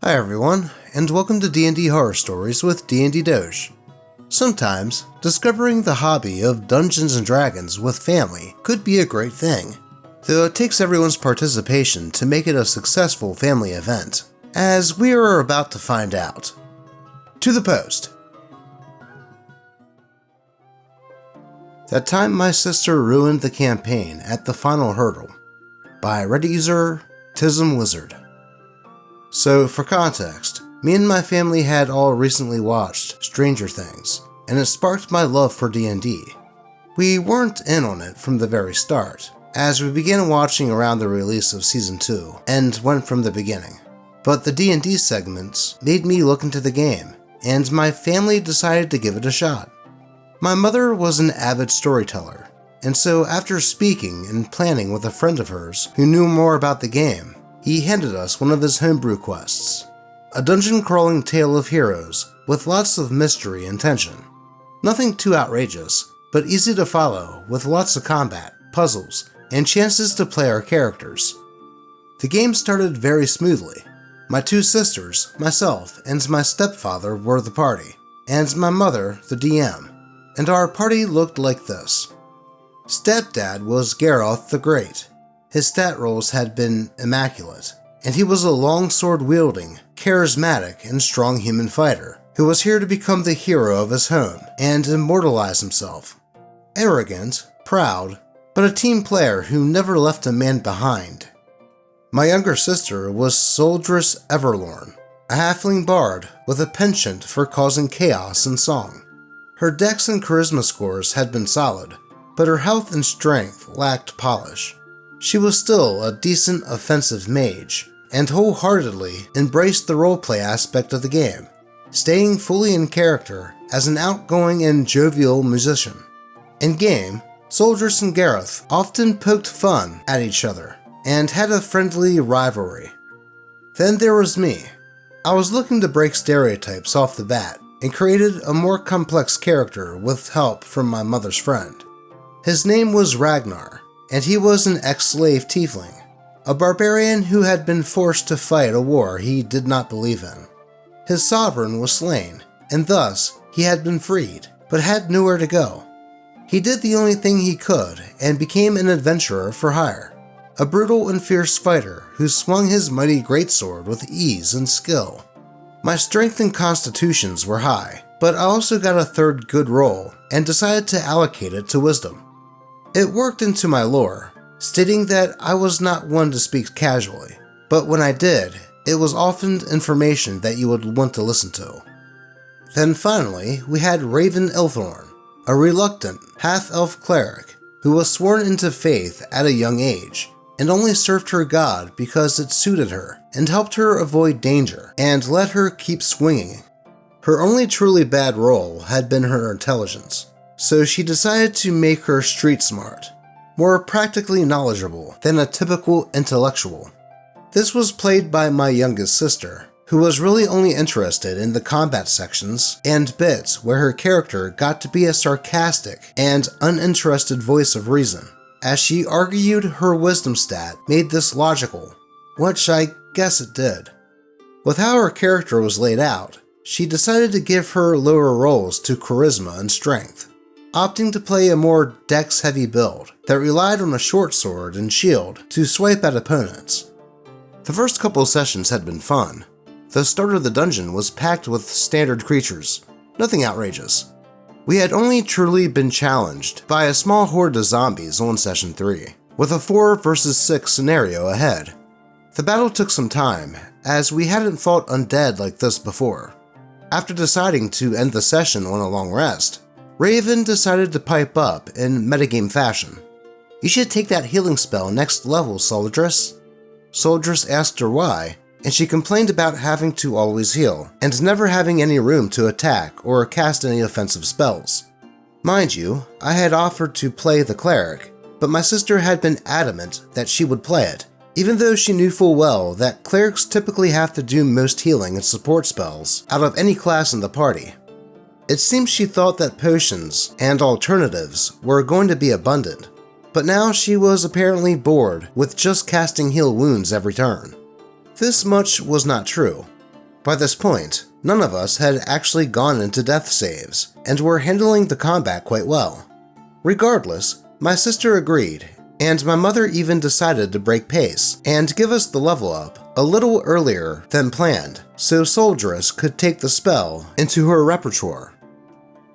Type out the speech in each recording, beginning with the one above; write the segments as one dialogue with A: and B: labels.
A: Hi everyone, and welcome to DnD Horror Stories with DnD Doge. Sometimes, discovering the hobby of Dungeons & Dragons with family could be a great thing, though it takes everyone's participation to make it a successful family event, as we are about to find out. To the post. That time my sister ruined the campaign at the final hurdle, by Reddit user Tism Wizard. So, for context, me and my family had all recently watched Stranger Things, and it sparked my love for D&D. We weren't in on it from the very start, as we began watching around the release of Season 2, and went from the beginning. But the D&D segments made me look into the game, and my family decided to give it a shot. My mother was an avid storyteller, and so after speaking and planning with a friend of hers who knew more about the game, he handed us one of his homebrew quests, a dungeon-crawling tale of heroes with lots of mystery and tension. Nothing too outrageous, but easy to follow with lots of combat, puzzles, and chances to play our characters. The game started very smoothly. My two sisters, myself, and my stepfather were the party, and my mother the DM, and our party looked like this. Stepdad was Garroth the Great. His stat rolls had been immaculate, and he was a longsword-wielding, charismatic, and strong human fighter who was here to become the hero of his home and immortalize himself. Arrogant, proud, but a team player who never left a man behind. My younger sister was Soldress Everlorn, a halfling bard with a penchant for causing chaos in song. Her dex and charisma scores had been solid, but her health and strength lacked polish. She was still a decent offensive mage, and wholeheartedly embraced the roleplay aspect of the game, staying fully in character as an outgoing and jovial musician. In-game, Soldress and Gareth often poked fun at each other, and had a friendly rivalry. Then there was me. I was looking to break stereotypes off the bat, and created a more complex character with help from my mother's friend. His name was Ragnar, and he was an ex-slave tiefling, a barbarian who had been forced to fight a war he did not believe in. His sovereign was slain, and thus he had been freed, but had nowhere to go. He did the only thing he could and became an adventurer for hire, a brutal and fierce fighter who swung his mighty greatsword with ease and skill. My strength and constitutions were high, but I also got a third good roll and decided to allocate it to wisdom. It worked into my lore, stating that I was not one to speak casually, but when I did, it was often information that you would want to listen to. Then finally, we had Raven Ilthorn, a reluctant, half-elf cleric who was sworn into faith at a young age, and only served her god because it suited her and helped her avoid danger and let her keep swinging. Her only truly bad role had been her intelligence, so she decided to make her street smart, more practically knowledgeable than a typical intellectual. This was played by my youngest sister, who was really only interested in the combat sections and bits where her character got to be a sarcastic and uninterested voice of reason, as she argued her wisdom stat made this logical, which I guess it did. With how her character was laid out, she decided to give her lower rolls to charisma and strength, opting to play a more dex-heavy build that relied on a short sword and shield to swipe at opponents. The first couple sessions had been fun. The start of the dungeon was packed with standard creatures, nothing outrageous. We had only truly been challenged by a small horde of zombies on session 3, with a 4 versus 6 scenario ahead. The battle took some time, as we hadn't fought undead like this before. After deciding to end the session on a long rest, Raven decided to pipe up in metagame fashion. "You should take that healing spell next level, Soldress." Soldress asked her why, and she complained about having to always heal, and never having any room to attack or cast any offensive spells. Mind you, I had offered to play the cleric, but my sister had been adamant that she would play it, even though she knew full well that clerics typically have to do most healing and support spells out of any class in the party. It seems she thought that potions and alternatives were going to be abundant, but now she was apparently bored with just casting heal wounds every turn. This much was not true. By this point, none of us had actually gone into death saves, and were handling the combat quite well. Regardless, my sister agreed, and my mother even decided to break pace and give us the level up a little earlier than planned, so Soldieress could take the spell into her repertoire.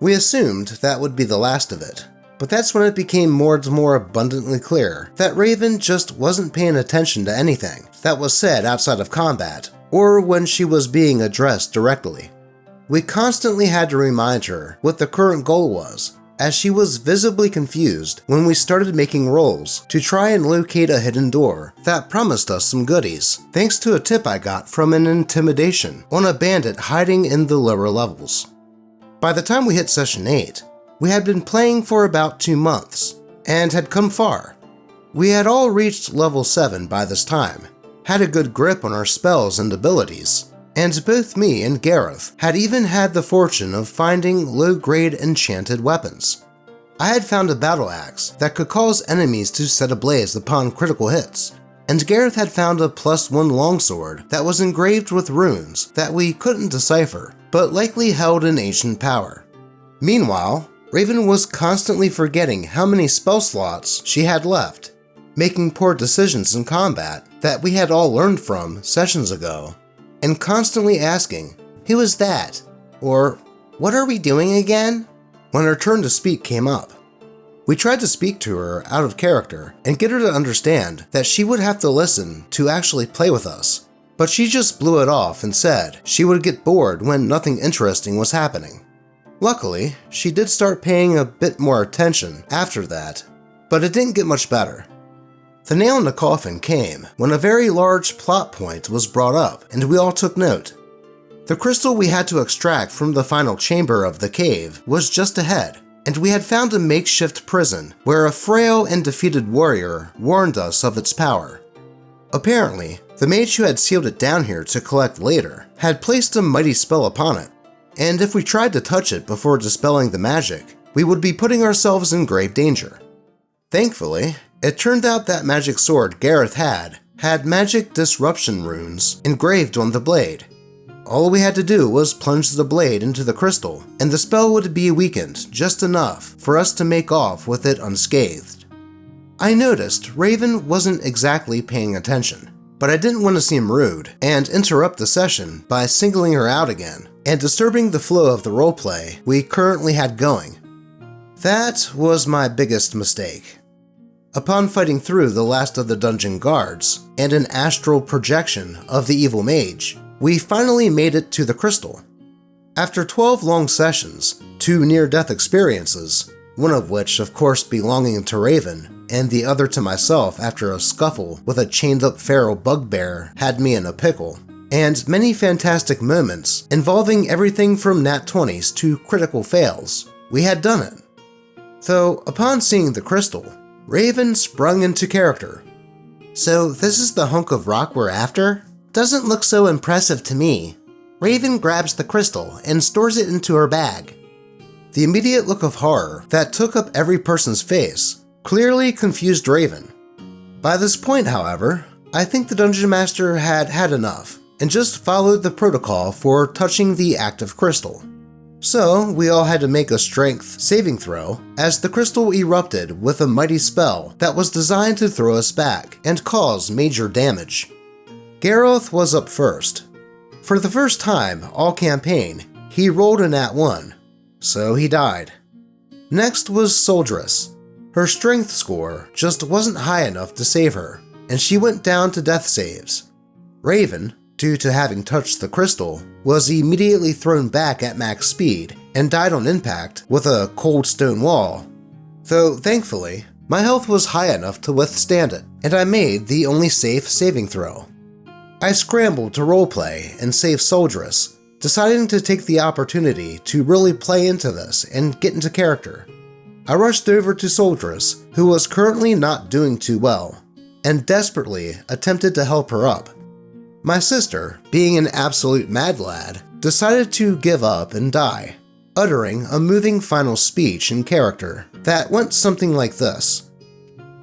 A: We assumed that would be the last of it, but that's when it became more and more abundantly clear that Raven just wasn't paying attention to anything that was said outside of combat, or when she was being addressed directly. We constantly had to remind her what the current goal was, as she was visibly confused when we started making rolls to try and locate a hidden door that promised us some goodies, thanks to a tip I got from an intimidation on a bandit hiding in the lower levels. By the time we hit session 8, we had been playing for about 2 months, and had come far. We had all reached level 7 by this time, had a good grip on our spells and abilities, and both me and Gareth had even had the fortune of finding low-grade enchanted weapons. I had found a battle axe that could cause enemies to set ablaze upon critical hits, and Gareth had found a +1 longsword that was engraved with runes that we couldn't decipher, but likely held an ancient power. Meanwhile, Raven was constantly forgetting how many spell slots she had left, making poor decisions in combat that we had all learned from sessions ago, and constantly asking, "Who is that?" or "What are we doing again?" when her turn to speak came up. We tried to speak to her out of character and get her to understand that she would have to listen to actually play with us, but she just blew it off and said she would get bored when nothing interesting was happening. Luckily, she did start paying a bit more attention after that, but it didn't get much better. The nail in the coffin came when a very large plot point was brought up, and we all took note. The crystal we had to extract from the final chamber of the cave was just ahead, and we had found a makeshift prison where a frail and defeated warrior warned us of its power. Apparently, the mage who had sealed it down here to collect later had placed a mighty spell upon it, and if we tried to touch it before dispelling the magic, we would be putting ourselves in grave danger. Thankfully, it turned out that magic sword Gareth had magic disruption runes engraved on the blade. All we had to do was plunge the blade into the crystal, and the spell would be weakened just enough for us to make off with it unscathed. I noticed Raven wasn't exactly paying attention, but I didn't want to seem rude and interrupt the session by singling her out again and disturbing the flow of the roleplay we currently had going. That was my biggest mistake. Upon fighting through the last of the dungeon guards and an astral projection of the evil mage, we finally made it to the crystal. After 12 long sessions, 2 near-death experiences, one of which of course belonging to Raven, and the other to myself after a scuffle with a chained-up feral bugbear had me in a pickle, and many fantastic moments involving everything from nat 20s to critical fails, we had done it. Though, upon seeing the crystal, Raven sprung into character. "So this is the hunk of rock we're after? Doesn't look so impressive to me." Raven grabs the crystal and stores it into her bag. The immediate look of horror that took up every person's face clearly confused Raven. By this point, however, I think the Dungeon Master had had enough and just followed the protocol for touching the active crystal. So we all had to make a strength saving throw as the crystal erupted with a mighty spell that was designed to throw us back and cause major damage. Gareth was up first. For the first time all campaign, he rolled a nat 1, so he died. Next was Soldieress. Her strength score just wasn't high enough to save her, and she went down to death saves. Raven, due to having touched the crystal, was immediately thrown back at max speed and died on impact with a cold stone wall. Though thankfully, my health was high enough to withstand it, and I made the only safe saving throw. I scrambled to roleplay and save Soldieress, deciding to take the opportunity to really play into this and get into character. I rushed over to Soldieress, who was currently not doing too well, and desperately attempted to help her up. My sister, being an absolute mad lad, decided to give up and die, uttering a moving final speech in character that went something like this.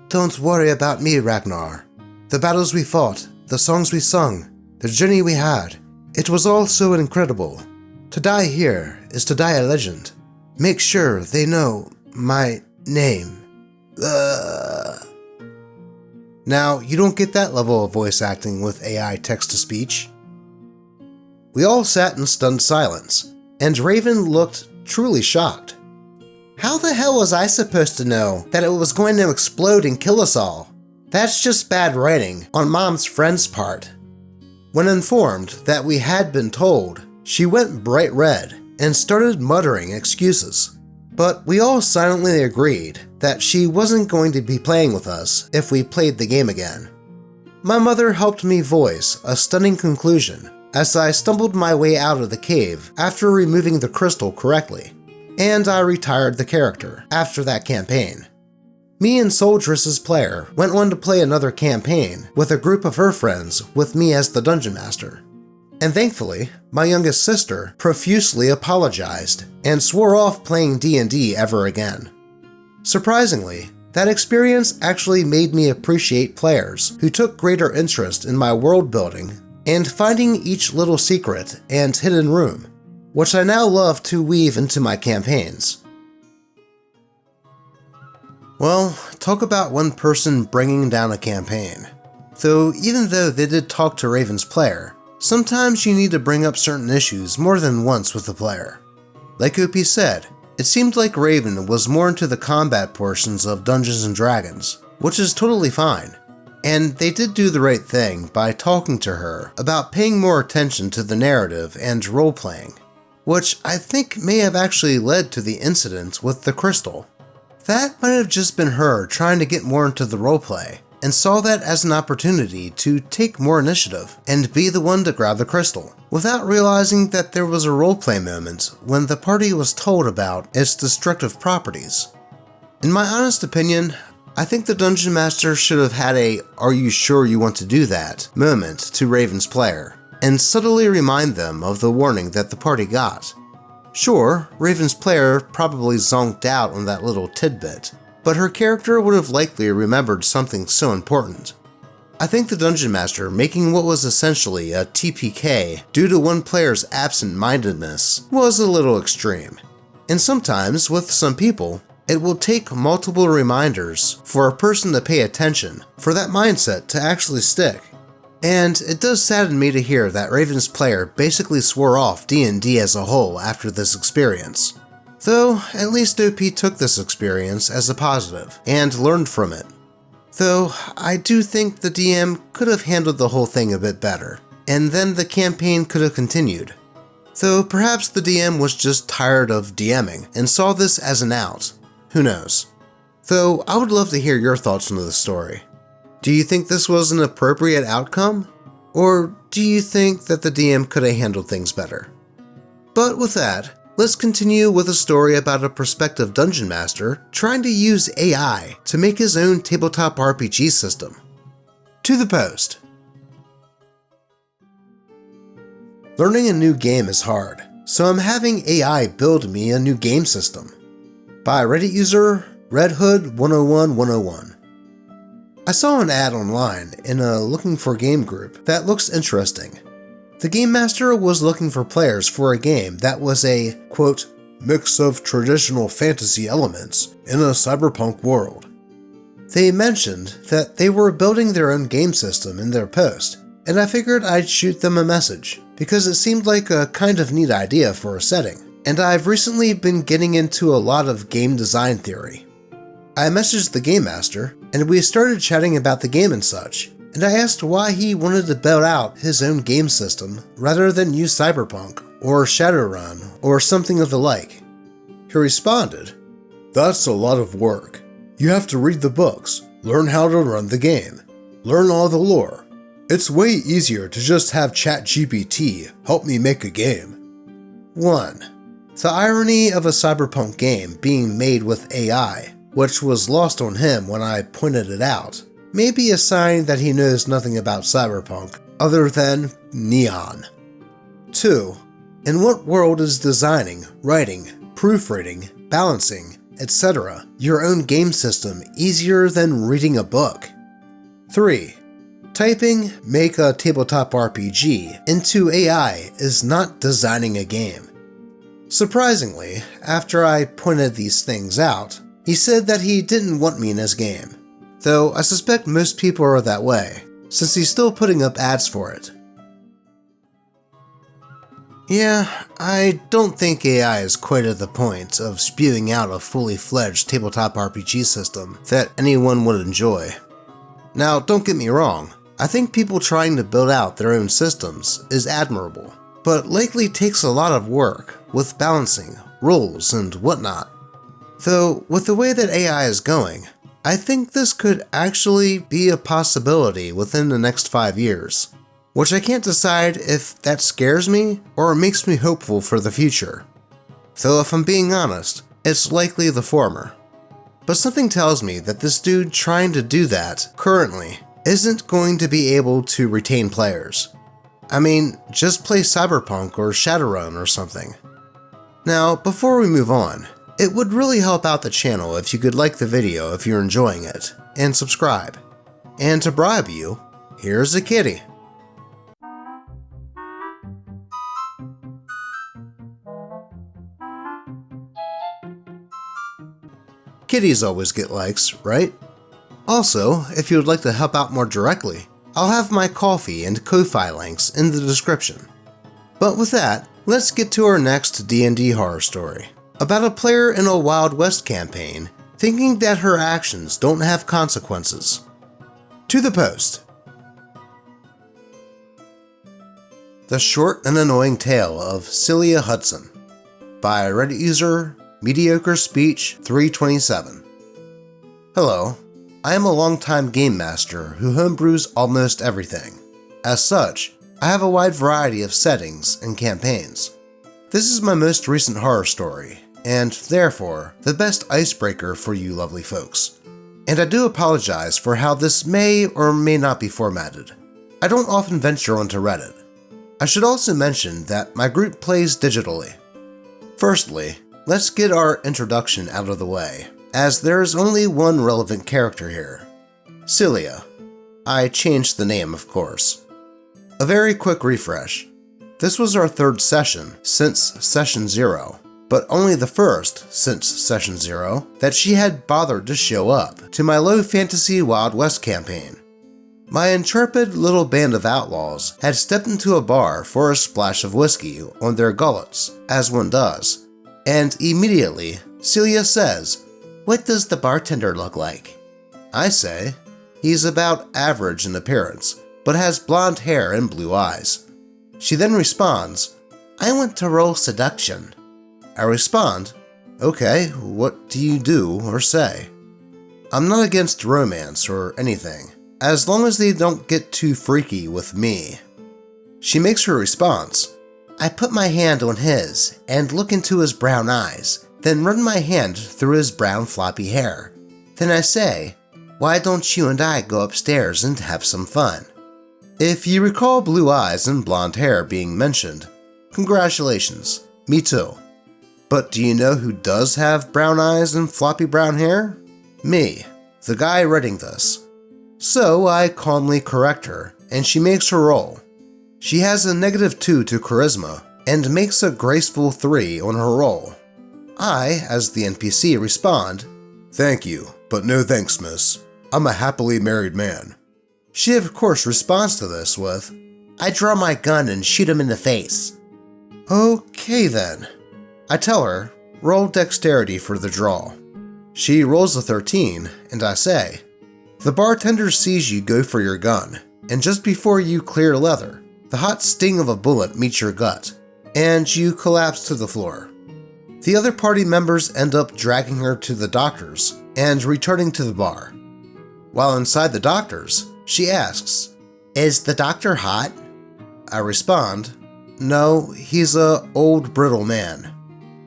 A: "Don't worry about me, Ragnar. The battles we fought, the songs we sung, the journey we had, It was all so incredible. To die here is to die a legend. Make sure they know my name. Now, you don't get that level of voice acting with AI text-to-speech. We all sat in stunned silence, and Raven looked truly shocked. How the hell was I supposed to know that it was going to explode and kill us all? That's just bad writing on Mom's friend's part. When informed that we had been told, she went bright red and started muttering excuses. But we all silently agreed that she wasn't going to be playing with us if we played the game again. My mother helped me voice a stunning conclusion as I stumbled my way out of the cave after removing the crystal correctly, and I retired the character after that campaign. Me and Soldress's player went on to play another campaign with a group of her friends with me as the Dungeon Master. And thankfully, my youngest sister profusely apologized and swore off playing D&D ever again. Surprisingly, that experience actually made me appreciate players who took greater interest in my world building and finding each little secret and hidden room, which I now love to weave into my campaigns. Well, talk about one person bringing down a campaign. Even though they did talk to Raven's player, sometimes you need to bring up certain issues more than once with the player. Like OP said, it seemed like Raven was more into the combat portions of Dungeons & Dragons, which is totally fine. And they did do the right thing by talking to her about paying more attention to the narrative and role-playing, which I think may have actually led to the incident with the crystal. That might have just been her trying to get more into the roleplay, and saw that as an opportunity to take more initiative and be the one to grab the crystal, without realizing that there was a roleplay moment when the party was told about its destructive properties. In my honest opinion, I think the Dungeon Master should have had a "are you sure you want to do that" moment to Raven's player, and subtly remind them of the warning that the party got. Sure, Raven's player probably zonked out on that little tidbit, but her character would have likely remembered something so important. I think the Dungeon Master making what was essentially a TPK due to one player's absent-mindedness was a little extreme. And sometimes, with some people, it will take multiple reminders for a person to pay attention for that mindset to actually stick. And it does sadden me to hear that Raven's player basically swore off D&D as a whole after this experience. Though, at least OP took this experience as a positive and learned from it. Though, I do think the DM could have handled the whole thing a bit better, and then the campaign could have continued. Though perhaps the DM was just tired of DMing and saw this as an out. Who knows? Though, I would love to hear your thoughts on the story. Do you think this was an appropriate outcome? Or do you think that the DM could have handled things better? But with that, let's continue with a story about a prospective dungeon master trying to use AI to make his own tabletop RPG system. To the post. Learning a new game is hard, so I'm having AI build me a new game system. By Reddit user RedHood101101. I saw an ad online in a looking for game group that looks interesting. The game master was looking for players for a game that was a, quote, mix of traditional fantasy elements in a cyberpunk world. They mentioned that they were building their own game system in their post, and I figured I'd shoot them a message, because it seemed like a kind of neat idea for a setting, and I've recently been getting into a lot of game design theory. I messaged the game master, and we started chatting about the game and such, and I asked why he wanted to build out his own game system rather than use Cyberpunk, or Shadowrun, or something of the like. He responded, "That's a lot of work. You have to read the books, learn how to run the game, learn all the lore. It's way easier to just have ChatGPT help me make a game." 1. The irony of a Cyberpunk game being made with AI, which was lost on him when I pointed it out, may be a sign that he knows nothing about Cyberpunk other than neon. 2. In what world is designing, writing, proofreading, balancing, etc. your own game system easier than reading a book? 3. Typing "make a tabletop RPG" into AI is not designing a game. Surprisingly, after I pointed these things out, he said that he didn't want me in his game, though I suspect most people are that way, since he's still putting up ads for it. Yeah, I don't think AI is quite at the point of spewing out a fully fledged tabletop RPG system that anyone would enjoy. Now, don't get me wrong, I think people trying to build out their own systems is admirable, but likely takes a lot of work with balancing, rules, and whatnot. Though, with the way that AI is going, I think this could actually be a possibility within the next 5 years, which I can't decide if that scares me or makes me hopeful for the future. Though if I'm being honest, it's likely the former. But something tells me that this dude trying to do that currently isn't going to be able to retain players. I mean, just play Cyberpunk or Shadowrun or something. Now, before we move on, it would really help out the channel if you could like the video if you're enjoying it, and subscribe. And to bribe you, here's a kitty. Kitties always get likes, right? Also, if you would like to help out more directly, I'll have my Ko-fi and Ko-fi links in the description. But with that, let's get to our next D&D horror story, about a player in a Wild West campaign thinking that her actions don't have consequences. To the post. The Short and Annoying Tale of Celia Hudson, by Reddit user Mediocre Speech 327. Hello. I am a longtime game master who homebrews almost everything. As such, I have a wide variety of settings and campaigns. This is my most recent horror story, and therefore, the best icebreaker for you lovely folks. And I do apologize for how this may or may not be formatted. I don't often venture onto Reddit. I should also mention that my group plays digitally. Firstly, let's get our introduction out of the way, as there is only one relevant character here. Celia. I changed the name, of course. A very quick refresh. This was our third session since Session 0, but only the first since Session 0 that she had bothered to show up to my low fantasy Wild West campaign. My intrepid little band of outlaws had stepped into a bar for a splash of whiskey on their gullets, as one does, and immediately Celia says, "What does the bartender look like?" I say, "He's about average in appearance, but has blonde hair and blue eyes." She then responds, "I want to roll seduction." I respond, "Okay, what do you do or say?" I'm not against romance or anything, as long as they don't get too freaky with me. She makes her response, "I put my hand on his and look into his brown eyes, then run my hand through his brown floppy hair. Then I say, 'Why don't you and I go upstairs and have some fun?'" If you recall blue eyes and blonde hair being mentioned, congratulations, me too. But do you know who does have brown eyes and floppy brown hair? Me, the guy writing this. So I calmly correct her, and she makes her roll. She has a -2 to charisma, and makes a graceful 3 on her roll. I, as the NPC, respond, "Thank you, but no thanks, miss. I'm a happily married man." She of course responds to this with, "I draw my gun and shoot him in the face." Okay then. I tell her, roll dexterity for the draw. She rolls a 13, and I say, "The bartender sees you go for your gun, and just before you clear leather, the hot sting of a bullet meets your gut, and you collapse to the floor." The other party members end up dragging her to the doctor's and returning to the bar. While inside the doctor's, she asks, "Is the doctor hot?" I respond, "No, he's a old brittle man."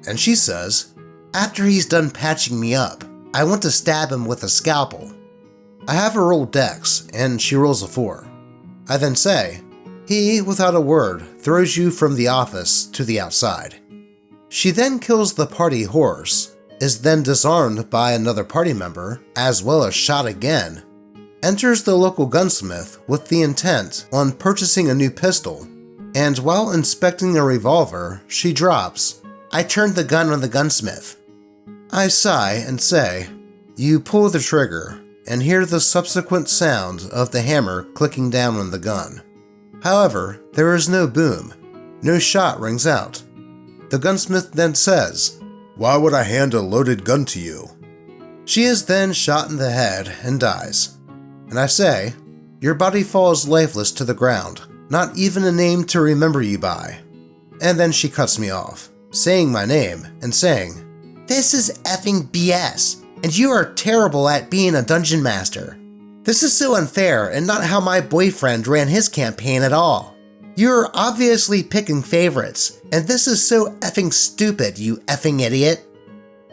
A: And she says, "After he's done patching me up, I want to stab him with a scalpel." I have her roll dex, and she rolls a 4. I then say, "He, without a word, throws you from the office to the outside." She then kills the party horse, is then disarmed by another party member, as well as shot again, enters the local gunsmith with the intent on purchasing a new pistol, and while inspecting a revolver, she drops, "I turned the gun on the gunsmith." I sigh and say, "You pull the trigger and hear the subsequent sound of the hammer clicking down on the gun. However, there is no boom. No shot rings out. The gunsmith then says, 'Why would I hand a loaded gun to you?' She is then shot in the head and dies. And I say, 'Your body falls lifeless to the ground, not even a name to remember you by.' And then she cuts me off, saying my name and saying, 'This is effing BS, and you are terrible at being a dungeon master. This is so unfair and not how my boyfriend ran his campaign at all. You're obviously picking favorites, and this is so effing stupid, you effing idiot.'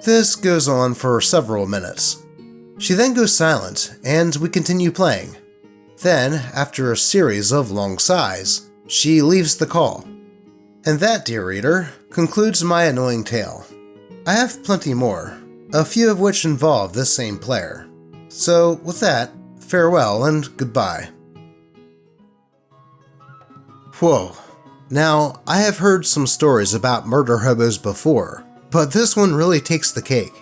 A: This goes on for several minutes. She then goes silent, and we continue playing. Then, after a series of long sighs, she leaves the call. And that, dear reader, concludes my annoying tale. I have plenty more, a few of which involve this same player. So, with that, farewell and goodbye. Whoa. Now, I have heard some stories about murder hobos before, but this one really takes the cake.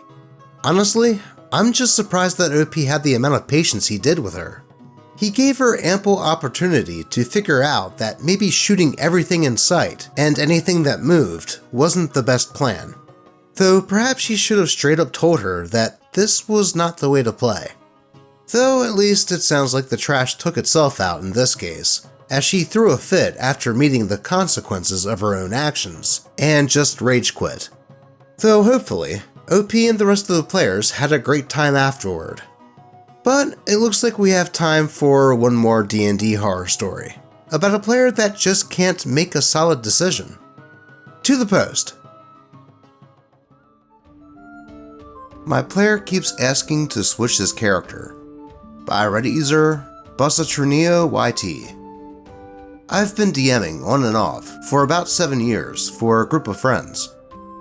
A: Honestly, I'm just surprised that OP had the amount of patience he did with her. He gave her ample opportunity to figure out that maybe shooting everything in sight and anything that moved wasn't the best plan. Though perhaps he should have straight up told her that this was not the way to play. Though at least it sounds like the trash took itself out in this case, as she threw a fit after meeting the consequences of her own actions, and just rage quit. Though hopefully, OP and the rest of the players had a great time afterward. But it looks like we have time for one more D&D horror story, about a player that just can't make a solid decision. To the post. My player keeps asking to switch his character. By Reddit user Busatronio YT. I've been DMing on and off for about 7 years for a group of friends.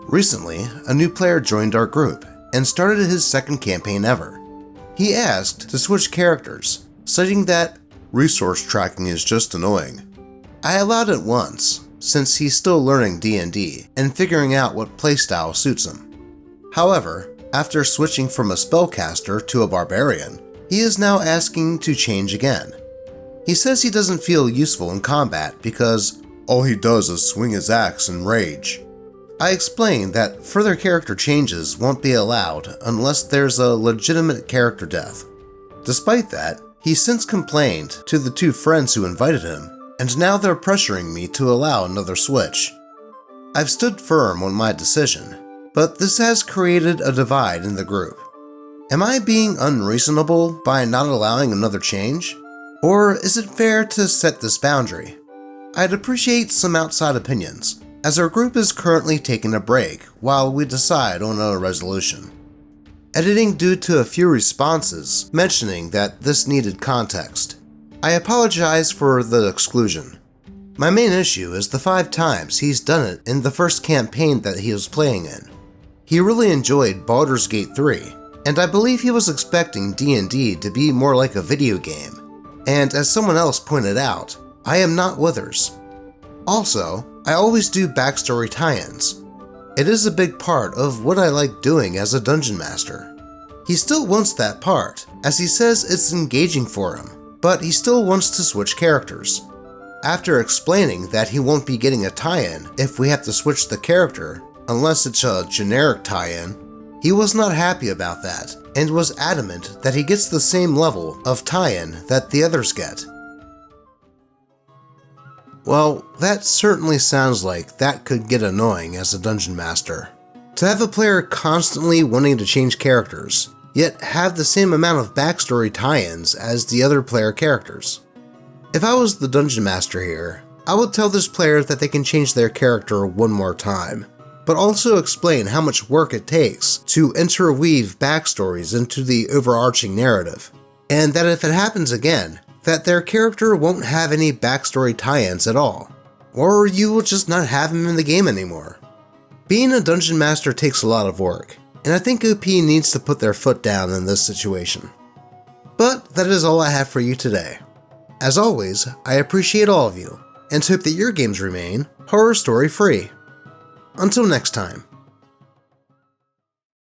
A: Recently, a new player joined our group and started his second campaign ever. He asked to switch characters, citing that resource tracking is just annoying. I allowed it once, since he's still learning D&D and figuring out what playstyle suits him. However, after switching from a spellcaster to a barbarian, he is now asking to change again. He says he doesn't feel useful in combat because all he does is swing his axe and rage. I explained that further character changes won't be allowed unless there's a legitimate character death. Despite that, he's since complained to the 2 friends who invited him, and now they're pressuring me to allow another switch. I've stood firm on my decision, but this has created a divide in the group. Am I being unreasonable by not allowing another change? Or is it fair to set this boundary? I'd appreciate some outside opinions, as our group is currently taking a break while we decide on a resolution. Editing due to a few responses mentioning that this needed context. I apologize for the exclusion. My main issue is the 5 times he's done it in the first campaign that he was playing in. He really enjoyed Baldur's Gate 3, and I believe he was expecting D&D to be more like a video game. And as someone else pointed out, I am not Withers. Also, I always do backstory tie-ins. It is a big part of what I like doing as a dungeon master. He still wants that part, as he says it's engaging for him, but he still wants to switch characters. After explaining that he won't be getting a tie-in if we have to switch the character, unless it's a generic tie-in, he was not happy about that, and was adamant that he gets the same level of tie-in that the others get. Well, that certainly sounds like that could get annoying as a dungeon master. To have a player constantly wanting to change characters, yet have the same amount of backstory tie-ins as the other player characters. If I was the dungeon master here, I would tell this player that they can change their character one more time, but also explain how much work it takes to interweave backstories into the overarching narrative, and that if it happens again, that their character won't have any backstory tie-ins at all, or you will just not have him in the game anymore. Being a dungeon master takes a lot of work, and I think OP needs to put their foot down in this situation. But that is all I have for you today. As always, I appreciate all of you, and hope that your games remain horror story free. Until next time.